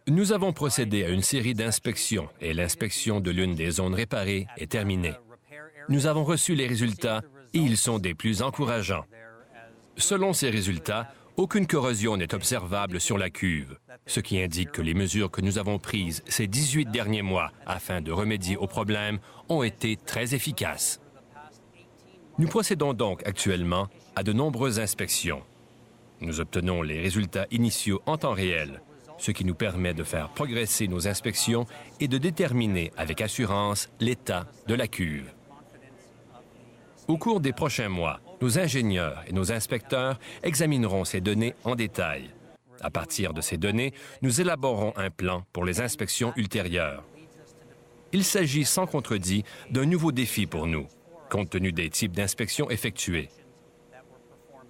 Nous avons procédé à une série d'inspections et l'inspection de l'une des zones réparées est terminée. Nous avons reçu les résultats et ils sont des plus encourageants. Selon ces résultats, aucune corrosion n'est observable sur la cuve, ce qui indique que les mesures que nous avons prises ces 18 derniers mois afin de remédier au problème ont été très efficaces. Nous procédons donc actuellement à de nombreuses inspections. Nous obtenons les résultats initiaux en temps réel, ce qui nous permet de faire progresser nos inspections et de déterminer avec assurance l'état de la cuve. Au cours des prochains mois, nos ingénieurs et nos inspecteurs examineront ces données en détail. À partir de ces données, nous élaborerons un plan pour les inspections ultérieures. Il s'agit sans contredit d'un nouveau défi pour nous, compte tenu des types d'inspections effectuées.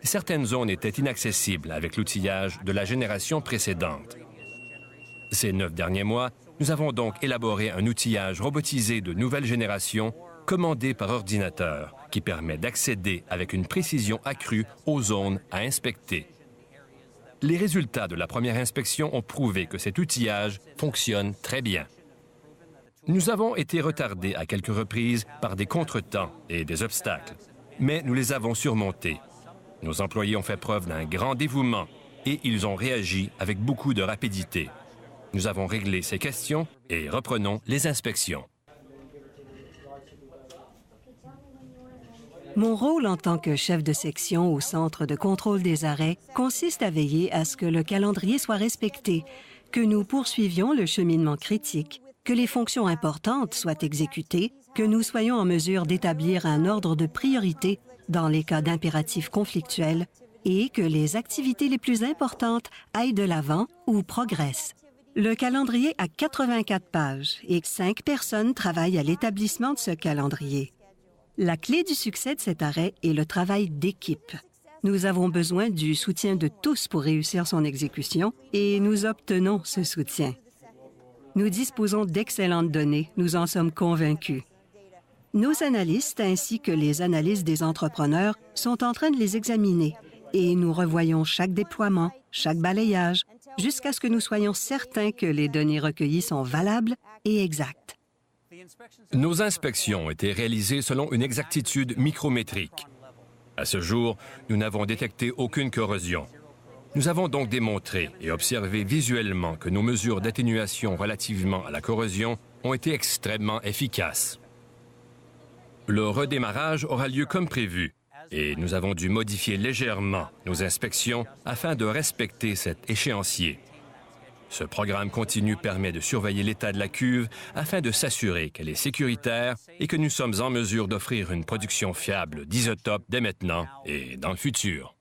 Certaines zones étaient inaccessibles avec l'outillage de la génération précédente. Ces 9 derniers mois, nous avons donc élaboré un outillage robotisé de nouvelle génération commandé par ordinateur qui permet d'accéder avec une précision accrue aux zones à inspecter. Les résultats de la première inspection ont prouvé que cet outillage fonctionne très bien. Nous avons été retardés à quelques reprises par des contretemps et des obstacles, mais nous les avons surmontés. Nos employés ont fait preuve d'un grand dévouement et ils ont réagi avec beaucoup de rapidité. Nous avons réglé ces questions et reprenons les inspections. Mon rôle en tant que chef de section au Centre de contrôle des arrêts consiste à veiller à ce que le calendrier soit respecté, que nous poursuivions le cheminement critique, que les fonctions importantes soient exécutées, que nous soyons en mesure d'établir un ordre de priorité dans les cas d'impératifs conflictuels et que les activités les plus importantes aillent de l'avant ou progressent. Le calendrier a 84 pages et 5 personnes travaillent à l'établissement de ce calendrier. La clé du succès de cet arrêt est le travail d'équipe. Nous avons besoin du soutien de tous pour réussir son exécution et nous obtenons ce soutien. Nous disposons d'excellentes données, nous en sommes convaincus. Nos analystes ainsi que les analystes des entrepreneurs sont en train de les examiner et nous revoyons chaque déploiement, chaque balayage, jusqu'à ce que nous soyons certains que les données recueillies sont valables et exactes. Nos inspections ont été réalisées selon une exactitude micrométrique. À ce jour, nous n'avons détecté aucune corrosion. Nous avons donc démontré et observé visuellement que nos mesures d'atténuation relativement à la corrosion ont été extrêmement efficaces. Le redémarrage aura lieu comme prévu et nous avons dû modifier légèrement nos inspections afin de respecter cet échéancier. Ce programme continu permet de surveiller l'état de la cuve afin de s'assurer qu'elle est sécuritaire et que nous sommes en mesure d'offrir une production fiable d'isotopes dès maintenant et dans le futur.